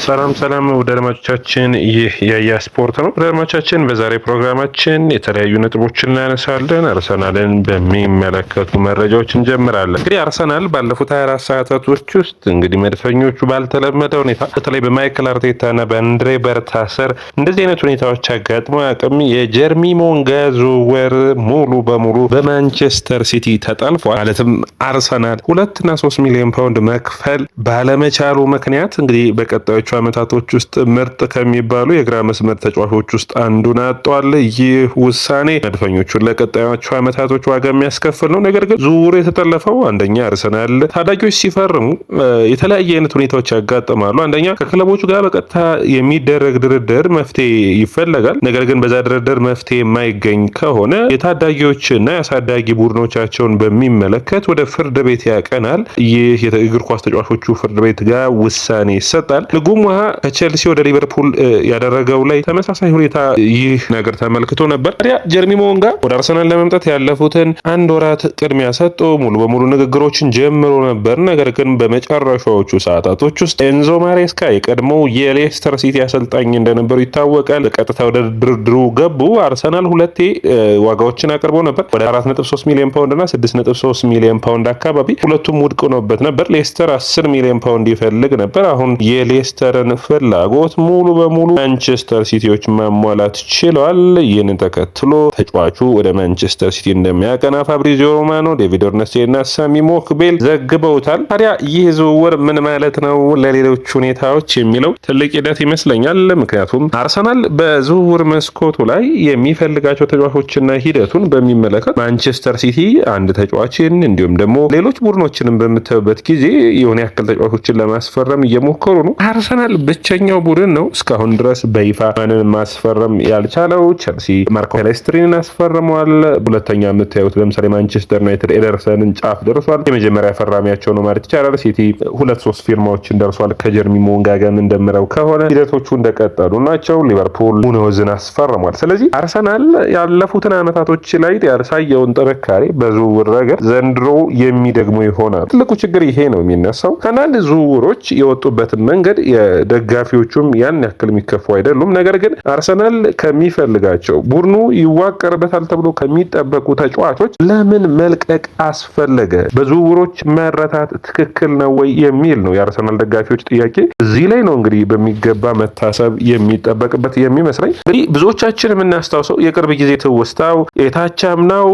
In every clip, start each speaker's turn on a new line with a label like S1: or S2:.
S1: ሰላም ወደ አድማጮቻችን፣ ይህ የያ ስፖርት ነው። ወደ አድማጮቻችን በዛሬ ፕሮግራማችን የተለያዩ ነጥቦችን እናነሳለን። አርሰናልን በሚመለከቱ መረጃዎች እንጀምራለን። እንግዲህ አርሰናል ባለፉት 24 ሰዓታቶች ውስጥ እንግዲህ መድፈኞቹ ባልተለመደ ሁኔታ በተለይ በማይክል አርቴታና በአንድሬ በርታ ስር እንደዚህ አይነት ሁኔታዎች አጋጥሞ አቅም የጀርሚ ሞንጋ ዝውውር ሙሉ በሙሉ በማንቸስተር ሲቲ ተጠልፏል። ማለትም አርሰናል 2 እና 3 ሚሊዮን ፓውንድ መክፈል ባለመቻሉ ምክንያት እንግዲህ በቀጣዮቹ ዓመታቶች ውስጥ ምርጥ ከሚባሉ የግራ መስመር ተጫዋቾች ውስጥ አንዱን አጥቷል። ይህ ውሳኔ መድፈኞቹን ለቀጣዮቹ ዓመታቶች ዋጋ የሚያስከፍል ነው። ነገር ግን ዝውውሩ የተጠለፈው አንደኛ አርሰናል ታዳጊዎች ሲፈርሙ የተለያየ አይነት ሁኔታዎች ያጋጥማሉ። አንደኛ ከክለቦቹ ጋር በቀጥታ የሚደረግ ድርድር መፍትሄ ይፈለጋል። ነገር ግን በዛ ድርድር መፍትሄ የማይገኝ ከሆነ የታዳጊዎችና የአሳዳጊ ቡድኖቻቸውን በሚመለከት ወደ ፍርድ ቤት ያቀናል። ይህ የእግር ኳስ ተጫዋቾቹ ፍርድ ቤት ጋር ውሳኔ ይሰጣል። ንጉም ውሃ ከቼልሲ ወደ ሊቨርፑል ያደረገው ላይ ተመሳሳይ ሁኔታ ይህ ነገር ተመልክቶ ነበር። ታዲያ ጀርሚ ሞንጋ ወደ አርሰናል ለመምጣት ያለፉትን አንድ ወራት ቅድሚያ ሰጥቶ ሙሉ በሙሉ ንግግሮችን ጀምሮ ነበር። ነገር ግን በመጨረሻዎቹ ሰዓታቶች ውስጥ ኤንዞ ማሬስካ የቀድሞው የሌስተር ሲቲ አሰልጣኝ እንደነበሩ ይታወቃል። ቀጥታ ወደ ድርድሩ ገቡ። አርሰናል ሁለቴ ዋጋዎችን አቅርቦ ነበር። ወደ 4.3 ሚሊዮን ፓውንድ እና 6.3 ሚሊዮን ፓውንድ አካባቢ ሁለቱም ውድቅ ሆኖበት ነበር። ሌስተር 10 ሚሊዮን ፓውንድ ይፈልግ ነበር። አሁን የሌስተርን ፍላጎት ሙሉ በሙሉ ማንቸስተር ሲቲዎች ማሟላት ችለዋል። ይህንን ተከትሎ ተጫዋቹ ወደ ማንቸስተር ሲቲ እንደሚያቀና ፋብሪዚዮ ሮማኖ፣ ዴቪድ ኦርነስቴ እና ሳሚ ሞክቤል ዘግበውታል። ታዲያ ይህ ዝውውር ምን ማለት ነው ለሌሎች ሁኔታዎች የሚለው ትልቅ ሂደት ይመስለኛል። ምክንያቱም አርሰናል በዝውውር መስኮቱ ላይ የሚፈልጋቸው ተጫዋቾችና ሂደቱን በሚመለከት ማንቸስተር ሲቲ አንድ ተጫዋችን እንዲሁም ደግሞ ሌሎች ቡድኖችንም በምታዩበት ጊዜ የሆነ ያክል ተጫዋቾችን ለማስፈረም እየሞከሩ ነው። አርሰናል ብቸኛው ቡድን ነው እስካሁን ድረስ በይፋ ማንን ማስፈረም ያልቻለው። ቸልሲ ማርኮ ፔሌስትሪንን አስፈርመዋል። ሁለተኛ የምታዩት ለምሳሌ ማንቸስተር ዩናይትድ ኤደርሰንን ጫፍ ደርሷል። የመጀመሪያ ፈራሚያቸው ነው ማለት ይቻላል። ሲቲ 2-3 ፊርማዎችን ደርሷል። ከጀርሚ ሞንጋ ጋር እንደምረው ከሆነ ሂደቶቹ እንደቀጠሉ ናቸው። ሊቨርፑል ሙኖዝን አስፈርሟል። ስለዚህ አርሰናል ያለፉትን ዓመታቶች ላይ ያሳየውን ጥንካሬ በዝውውር ረገድ ዘንድሮ የሚደግሙ ይሆናል። ትልቁ ችግር ይሄ ነው የሚነሳው። አንዳንድ ዝውውሮች የወጡበትን መንገድ የደጋፊዎቹም ያን ያክል የሚከፉ አይደሉም። ነገር ግን አርሰናል ከሚፈልጋቸው ቡድኑ ይዋቀርበታል ተብሎ ከሚጠበቁ ተጫዋቾች ለምን መልቀቅ አስፈለገ? በዝውውሮች መረታት ትክክል ነው ወይ የሚል ነው የአርሰናል ደጋፊዎች ጥያቄ። እዚህ ላይ ነው እንግዲህ በሚገባ መታሰብ የሚጠበቅበት የሚመስለኝ። እንግዲህ ብዙዎቻችን የምናስታውሰው የቅርብ ጊዜ ትውስታው የታቻምናው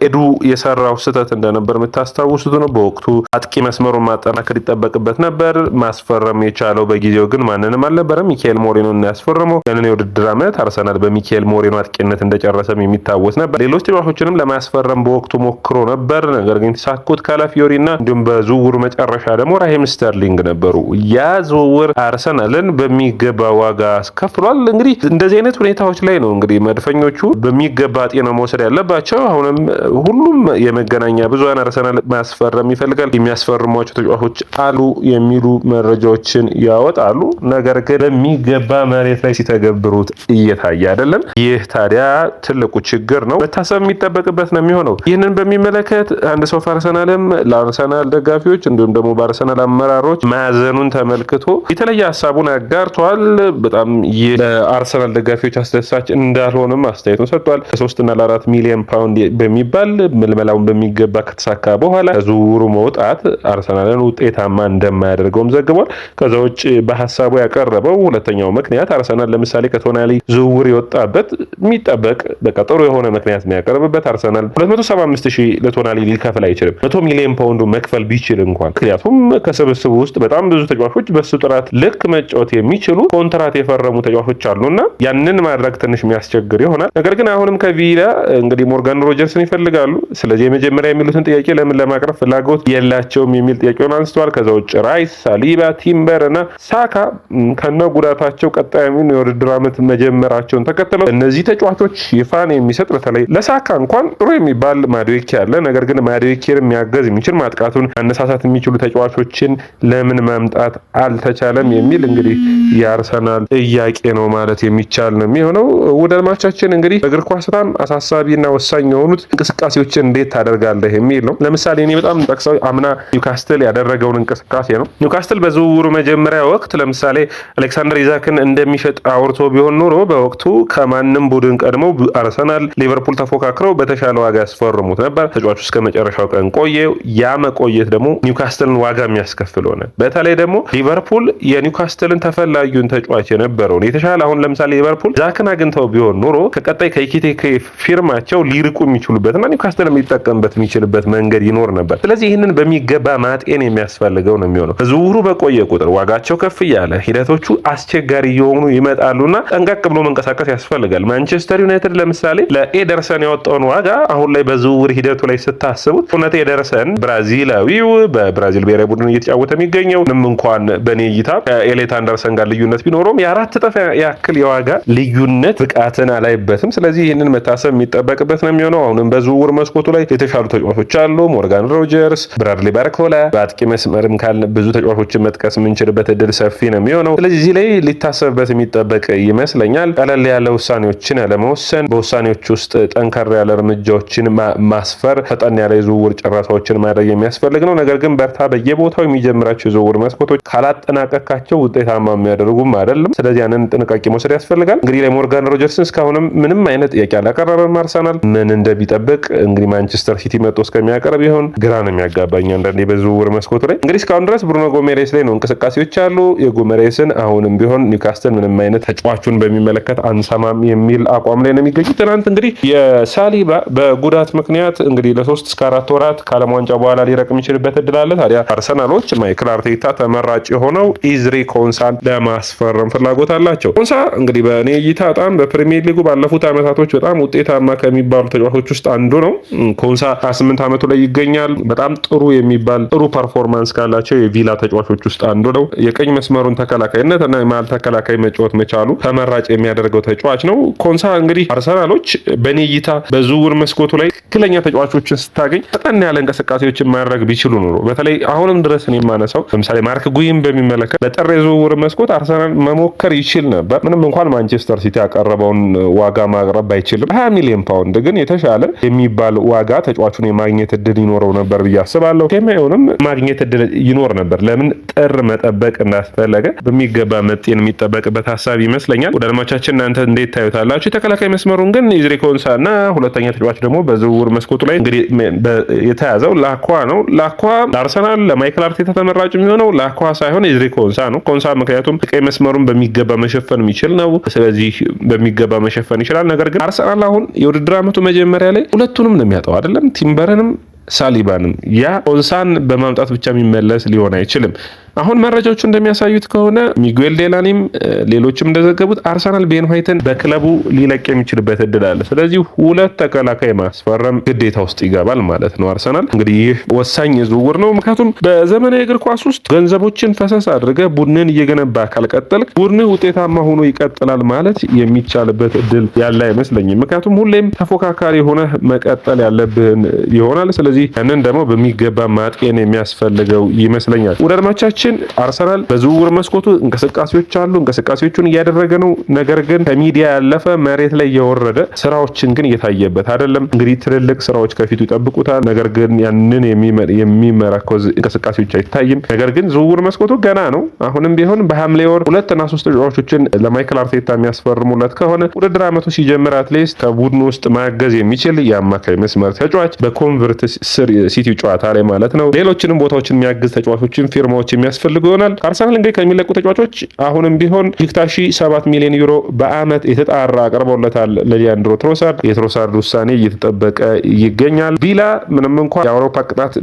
S1: ኤዱ የሰራው ስህተት እንደነበር የምታስታውሱት ነው። በወቅቱ አጥቂ መስመሩን ማጠናከር ይጠበቅበት ነበር። ማስፈረም የቻለው በጊዜው ግን ማንንም አልነበረም። ሚካኤል ሞሪኖ ያስፈረመው። ያንን የውድድር ዓመት አርሰናል በሚካኤል ሞሪኖ አጥቂነት እንደጨረሰም የሚታወስ ነበር። ሌሎች ተጫዋቾችንም ለማስፈረም በወቅቱ ሞክሮ ነበር። ነገር ግን ሳኩት ካላፊዮሪና እንዲሁም በዝውውሩ መጨረሻ ደግሞ ራሂም ስተርሊንግ ነበሩ። ያ ዝውውር አርሰናልን በሚገባ ዋጋ አስከፍሏል። እንግዲህ እንደዚህ አይነት ሁኔታዎች ላይ ነው እንግዲህ መድፈኞቹ በሚገባ ጤናው መውሰድ ያለባቸው። አሁንም ሁሉም የመገናኛ ብዙሃን አርሰናል ማስፈረም ይፈልጋል፣ የሚያስፈርሟቸው ተጫዋቾች አሉ የሚሉ መረጃዎችን ያወጣሉ። ነገር ግን በሚገባ መሬት ላይ ሲተገብሩት እየታየ አይደለም። ይህ ታዲያ ትልቁ ችግር ነው፣ መታሰብ የሚጠበቅበት ነው የሚሆነው። ይህንን በሚመለከት አንድ ሰው አርሰናልም ለአርሰናል ደጋፊዎች እንዲሁም ደግሞ በአርሰናል አመራሮች ማዘኑን ተመልክቶ የተለየ ሀሳቡን አጋርቷል። በጣም ይህ ለአርሰናል ደጋፊዎች አስደሳች እንዳልሆነም አስተያየቱን ሰጥቷል። ከ3 እና 4 ሚሊዮን ፓውንድ በሚባል ምልመላውን በሚገባ ከተሳካ በኋላ ዝውውሩ መውጣት አርሰናልን ውጤታማ እንደማያደርገውም ዘግቧል። ከዛ ውጭ በሀሳቡ ያቀረበው ሁለተኛው ምክንያት አርሰናል ለምሳሌ ከቶናሊ ዝውውር የወጣበት የሚጠበቅ በቃ ጥሩ የሆነ ምክንያት የሚያቀርብበት አርሰናል 275,000 ለቶናሊ ሊከፍል አይችልም። 100 ሚሊዮን ፓውንዱ መክፈል ቢችል እንኳን ምክንያቱም ከስብስቡ ውስጥ በጣም ብዙ ተጫዋቾች በሱ ጥራት ልክ መጫወት የሚችሉ ኮንትራት የፈረሙ ተጫዋቾች አሉና ያንን ማድረግ ትንሽ የሚያስቸግር ይሆናል። ነገር ግን አሁንም ከቪላ እንግዲህ ሞርጋን ሮጀርስን ይፈልጋሉ። ስለዚህ የመጀመሪያ የሚሉትን ጥያቄ ለምን ለማቅረብ ፍላጎት የላቸውም የሚል ጥያቄውን አንስተዋል። ከዛ ውጭ ራይስ፣ ሳሊባ፣ ቲምበር እና ሳካ ከነ ጉዳታቸው ቀጣዩን የውድድር ዓመት መጀመራቸውን ተከትለው እነዚህ ተጫዋቾች ይፋን የሚሰጥ በተለይ ለሳካ እንኳን ጥሩ የሚባል ማድዌኬ ያለ ነገር ግን ማድዌኬን የሚያገዝ የሚችል ማጥቃቱን አነሳሳት የሚችሉ ተጫዋቾችን ለምን ማምጣት አልተቻለም የሚል እንግዲህ የአርሰናል ጥያቄ ነው ማለት የሚቻል ነው የሚሆነው። ወደ አድማጮቻችን እንግዲህ በእግር ኳስ በጣም አሳሳቢና ወሳኝ የሆኑት እንቅስቃሴዎችን እንዴት ታደርጋለህ የሚል ነው። ለምሳሌ እኔ በጣም ጠቅሰው አምና ኒውካስትል ያደረገውን እንቅስቃሴ ነው። ኒውካስትል በዝውውሩ መጀመሪያ ወቅት ወቅት ለምሳሌ አሌክሳንደር ኢዛክን እንደሚሸጥ አውርቶ ቢሆን ኖሮ በወቅቱ ከማንም ቡድን ቀድሞ አርሰናል፣ ሊቨርፑል ተፎካክረው በተሻለ ዋጋ ያስፈርሙት ነበር። ተጫዋቹ እስከ መጨረሻው ቀን ቆየ። ያ መቆየት ደግሞ ኒውካስትልን ዋጋ የሚያስከፍል ሆነ። በተለይ ደግሞ ሊቨርፑል የኒውካስትልን ተፈላጊውን ተጫዋች የነበረውን የተሻለ አሁን ለምሳሌ ሊቨርፑል ኢዛክን አግኝተው ቢሆን ኖሮ ከቀጣይ ከኢኪቲኬ ፊርማቸው ሊርቁ የሚችሉበትና ኒውካስትል የሚጠቀምበት የሚችልበት መንገድ ይኖር ነበር። ስለዚህ ይህንን በሚገባ ማጤን የሚያስፈልገው ነው የሚሆነው። ዝውውሩ በቆየ ቁጥር ዋጋቸው ከፍ እያለ ሂደቶቹ አስቸጋሪ እየሆኑ ይመጣሉና ጠንቀቅ ብሎ መንቀሳቀስ ያስፈልጋል። ማንቸስተር ዩናይትድ ለምሳሌ ለኤደርሰን ያወጣውን ዋጋ አሁን ላይ በዝውውር ሂደቱ ላይ ስታስቡት እውነት ኤደርሰን ብራዚላዊው በብራዚል ብሔራዊ ቡድን እየተጫወተ የሚገኘው ምንም እንኳን በኔ እይታ ከኤሌት አንደርሰን ጋር ልዩነት ቢኖረውም የአራት እጥፍ ያክል የዋጋ ልዩነት ብቃትን አላይበትም። ስለዚህ ይህንን መታሰብ የሚጠበቅበት ነው የሚሆነው። አሁንም በዝውውር መስኮቱ ላይ የተሻሉ ተጫዋቾች አሉ። ሞርጋን ሮጀርስ፣ ብራድሊ ባርኮላ፣ በአጥቂ መስመርም ካልን ብዙ ተጫዋቾችን መጥቀስ የምንችልበት እድል ሰፊ ነው የሚሆነው። ስለዚህ እዚህ ላይ ሊታሰብበት የሚጠበቅ ይመስለኛል። ቀለል ያለ ውሳኔዎችን ያለመወሰን፣ በውሳኔዎች ውስጥ ጠንከር ያለ እርምጃዎችን ማስፈር፣ ፈጠን ያለ የዝውውር ጨረታዎችን ማድረግ የሚያስፈልግ ነው። ነገር ግን በርታ በየቦታው የሚጀምራቸው የዝውውር መስኮቶች ካላጠናቀካቸው ውጤታማ የሚያደርጉም አይደለም። ስለዚህ ያንን ጥንቃቄ መውሰድ ያስፈልጋል። እንግዲህ ለሞርጋን ሮጀርስን እስካሁንም ምንም አይነት ጥያቄ አላቀረበም። አርሰናል ምን እንደሚጠብቅ እንግዲህ ማንቸስተር ሲቲ መጥቶ እስከሚያቀርብ ይሆን ግራ ነው የሚያጋባኝ አንዳንዴ በዝውውር መስኮቱ ላይ። እንግዲህ እስካሁን ድረስ ብሩኖ ጎሜሬስ ላይ ነው እንቅስቃሴዎች አሉ። የጎሜሬስን አሁንም ቢሆን ኒውካስትል ምንም አይነት ተጫዋቹን በሚመለከት አንሰማም የሚል አቋም ላይ ነው የሚገኙት። ትናንት እንግዲህ የሳሊባ በጉዳት ምክንያት እንግዲህ ለ3 እስከ 4 ወራት ከዓለም ዋንጫ በኋላ ሊረቅ የሚችልበት እድል አለ። ታዲያ አርሰናሎች ማይክል አርቴታ ተመራጭ የሆነው ኢዝሪ ኮንሳን ለማስፈረም ፍላጎት አላቸው። ኮንሳ እንግዲህ በእኔ እይታ በጣም በፕሪሚየር ሊጉ ባለፉት ዓመታቶች በጣም ውጤታማ ከሚባሉ ተጫዋቾች ውስጥ አንዱ ነው። ኮንሳ 28 ዓመቱ ላይ ይገኛል። በጣም ጥሩ የሚባል ጥሩ ፐርፎርማንስ ካላቸው የቪላ ተጫዋቾች ውስጥ አንዱ ነው። የቀኝ መስመሩን ተከላካይነት እና የመሃል ተከላካይ መጫወት መቻሉ ተመራጭ የሚያደርገው ተጫዋች ነው። ኮንሳ እንግዲህ አርሰናሎች በእኔ እይታ በዝውውር መስኮቱ ላይ ትክክለኛ ተጫዋቾችን ስታገኝ ፈጠን ያለ እንቅስቃሴዎችን ማድረግ ቢችሉ ኖሮ በተለይ አሁንም ድረስ የማነሳው ለምሳሌ ማርክ ጉይን በሚመለከት በጥር የዝውውር መስኮት አርሰናል መሞከር ይችል ነበር። ምንም እንኳን ማንቸስተር ሲቲ ያቀረበውን ዋጋ ማቅረብ ባይችልም 20 ሚሊዮን ፓውንድ ግን የተሻለ የሚባል ዋጋ ተጫዋቹን የማግኘት እድል ይኖረው ነበር ብዬ አስባለሁ። ኬማዮንም ማግኘት እድል ይኖር ነበር። ለምን ጥር መጠበቅ እንዳስፈለገ በሚገባ መጤን የሚጠበቅበት ሀሳብ ይመስለኛል። ወደ አድማቻችን እናንተ እንዴት ታዩታላችሁ? የተከላካይ መስመሩን ግን ኢዝሪ ኮንሳ እና ሁለተኛ ተጫዋች ደግሞ በዝውውር መስኮቱ ላይ እንግዲህ የተያዘው ላኳ ነው። ላኳ ለአርሰናል ለማይክል አርቴታ ተመራጭ የሚሆነው ላኳ ሳይሆን ኢዝሪ ኮንሳ ነው። ኮንሳ ምክንያቱም ቀይ መስመሩን በሚገባ መሸፈን የሚችል ነው። ስለዚህ በሚገባ መሸፈን ይችላል። ነገር ግን አርሰናል አሁን የውድድር ዓመቱ መጀመሪያ ላይ ሁለቱንም ነው የሚያጣው አይደለም፣ ቲምበርንም ሳሊባንም። ያ ኮንሳን በማምጣት ብቻ የሚመለስ ሊሆን አይችልም። አሁን መረጃዎቹ እንደሚያሳዩት ከሆነ ሚጉኤል ዴላኒም ሌሎችም እንደዘገቡት አርሰናል ቤን ዋይትን በክለቡ ሊለቅ የሚችልበት እድል አለ። ስለዚህ ሁለት ተከላካይ ማስፈረም ግዴታ ውስጥ ይገባል ማለት ነው። አርሰናል እንግዲህ ይህ ወሳኝ ዝውውር ነው። ምክንያቱም በዘመናዊ እግር ኳስ ውስጥ ገንዘቦችን ፈሰስ አድርገህ ቡድንን እየገነባ ካልቀጠልክ ቡድንህ ውጤታማ ሆኖ ይቀጥላል ማለት የሚቻልበት እድል ያለ አይመስለኝም። ምክንያቱም ሁሌም ተፎካካሪ ሆነህ መቀጠል ያለብህን ይሆናል። ስለዚህ ያንን ደግሞ በሚገባ ማጤን የሚያስፈልገው ይመስለኛል። ወደ አድማቻችን አርሰናል በዝውውር መስኮቱ እንቅስቃሴዎች አሉ። እንቅስቃሴዎቹን እያደረገ ነው። ነገር ግን ከሚዲያ ያለፈ መሬት ላይ የወረደ ስራዎችን ግን እየታየበት አይደለም። እንግዲህ ትልልቅ ስራዎች ከፊቱ ይጠብቁታል። ነገር ግን ያንን የሚመረኮዝ እንቅስቃሴዎች አይታይም። ነገር ግን ዝውውር መስኮቱ ገና ነው። አሁንም ቢሆን በሐምሌ ወር 2 እና 3 ተጫዋቾችን ለማይክል አርቴታ የሚያስፈርሙለት ከሆነ ውድድር ዓመቱ ሲጀምር አትሊስት ከቡድኑ ውስጥ ማገዝ የሚችል የአማካይ መስመር ተጫዋች በኮንቨርት ሲቲ ጨዋታ ላይ ማለት ነው ሌሎችንም ቦታዎችን የሚያግዝ ተጫዋቾችን ፊርማዎች የሚያስፈልጉ ይሆናል። አርሰናል እንግዲህ ከሚለቁ ተጫዋቾች አሁንም ቢሆን ቪክታሺ 7 ሚሊዮን ዩሮ በአመት የተጣራ አቅርበውለታል ለሊያንድሮ ትሮሳርድ። የትሮሳርድ ውሳኔ እየተጠበቀ ይገኛል። ቪላ ምንም እንኳን የአውሮፓ ቅጣት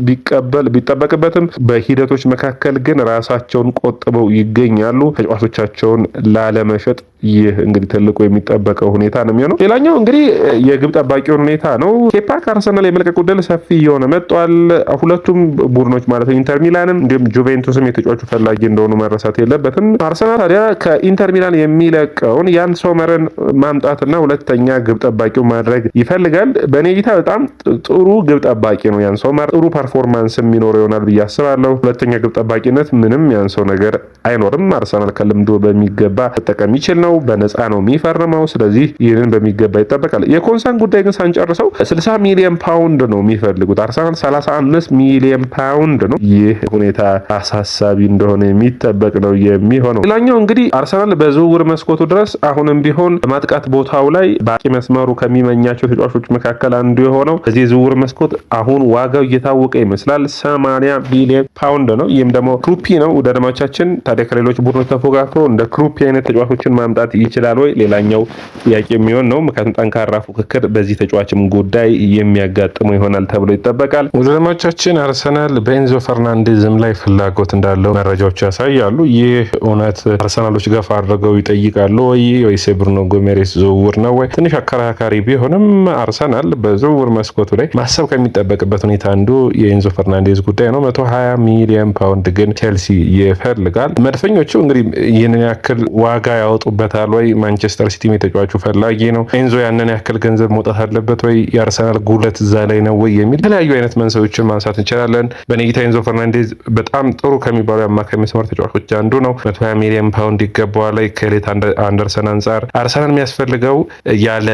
S1: ቢጠበቅበትም በሂደቶች መካከል ግን ራሳቸውን ቆጥበው ይገኛሉ ተጫዋቾቻቸውን ላለመሸጥ። ይህ እንግዲህ ትልቁ የሚጠበቀው ሁኔታ ነው የሚሆነው። ሌላኛው እንግዲህ የግብ ጠባቂውን ሁኔታ ነው። ኬፓ ከአርሰናል የመልቀቅ ዕድል ሰፊ እየሆነ መጥቷል። ሁለቱም ቡድኖች ማለት ነው ኢንተር ሚላንም እንዲሁም ጁቬንቱስም የተጫዋቹ ፈላጊ እንደሆኑ መረሳት የለበትም። አርሰናል ታዲያ ከኢንተር ሚላን የሚለቀውን ያን ሶመርን ማምጣትና ሁለተኛ ግብ ጠባቂው ማድረግ ይፈልጋል። በእኔ እይታ በጣም ጥሩ ግብ ጠባቂ ነው ያን ሶመር። ጥሩ ፐርፎርማንስ የሚኖረው ይሆናል ብዬ አስባለሁ። ሁለተኛ ግብ ጠባቂነት ምንም ያንሰው ነገር አይኖርም። አርሰናል ከልምዶ በሚገባ ተጠቀም ይችል ነው። ነው፣ በነፃ ነው የሚፈርመው። ስለዚህ ይህንን በሚገባ ይጠበቃል። የኮንሳን ጉዳይ ግን ሳንጨርሰው 60 ሚሊዮን ፓውንድ ነው የሚፈልጉት። አርሰናል 35 ሚሊዮን ፓውንድ ነው። ይህ ሁኔታ አሳሳቢ እንደሆነ የሚጠበቅ ነው የሚሆነው። ሌላኛው እንግዲህ አርሰናል በዝውውር መስኮቱ ድረስ አሁንም ቢሆን በማጥቃት ቦታው ላይ በአጥቂ መስመሩ ከሚመኛቸው ተጫዋቾች መካከል አንዱ የሆነው በዚህ ዝውውር መስኮት አሁን ዋጋው እየታወቀ ይመስላል። 80 ሚሊዮን ፓውንድ ነው። ይህም ደግሞ ክሩፒ ነው ውድ አድማጮቻችን። ታዲያ ከሌሎች ቡድኖች ተፎካክሮ እንደ ክሩፒ አይነት ተጫዋቾችን ማምጣት ይችላል ወይ? ሌላኛው ጥያቄ የሚሆን ነው። ምክንያቱም ጠንካራ ፉክክር በዚህ ተጫዋችም ጉዳይ የሚያጋጥመው ይሆናል ተብሎ ይጠበቃል። ውድ አድማጮቻችን አርሰናል በኤንዞ ፈርናንዴዝም ላይ ፍላጎት እንዳለው መረጃዎች ያሳያሉ። ይህ እውነት አርሰናሎች ገፋ አድርገው ይጠይቃሉ ወይ ወይስ የብሩኖ ጎሜሬስ ዝውውር ነው ወይ? ትንሽ አከራካሪ ቢሆንም አርሰናል በዝውውር መስኮቱ ላይ ማሰብ ከሚጠበቅበት ሁኔታ አንዱ የኤንዞ ፈርናንዴዝ ጉዳይ ነው። 120 ሚሊዮን ፓውንድ ግን ቼልሲ ይፈልጋል። መድፈኞቹ እንግዲህ ይህንን ያክል ዋጋ ያወጡበታል ወይ? ማንቸስተር ሲቲ የተጫዋቹ ፈላጊ ነው። ኤንዞ ያንን ያክል ገንዘብ መውጣት አለበት ወይ? የአርሰናል ጉለት እዛ ላይ ነው ወይ የሚል የተለያዩ አይነት መንስኤዎችን ማንሳት እንችላለን። በኔጌታ ኤንዞ ፈርናንዴዝ በጣም ጥሩ ከሚባሉ የአማካይ መስመር ተጫዋቾች አንዱ ነው። 120 ሚሊዮን ፓውንድ ይገባዋል ላይ ከሌት አንደርሰን አንጻር አርሰናል የሚያስፈልገው ያለ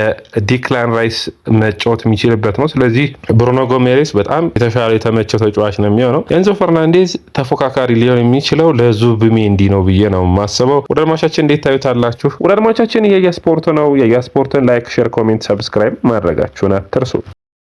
S1: ዲክላን ራይስ መጫወት የሚችልበት ነው። ስለዚህ ብሩኖ ጎሜሬስ በጣም የተሻለ የተመቸው ተጫዋች ነው የሚሆነው። ኤንዞ ፈርናንዴዝ ተፎካካሪ ሊሆን የሚችለው ለዙቢሜንዲ ነው ብዬ ነው የማስበው። ወደ አድማቻችን እንዴት ታዩታላችሁ? ወደ አድማቻችን የያ ስፖርት ነው። የያ ስፖርትን ላይክ፣ ሼር፣ ኮሜንት፣ ሰብስክራይብ ማድረጋችሁን አትርሱ።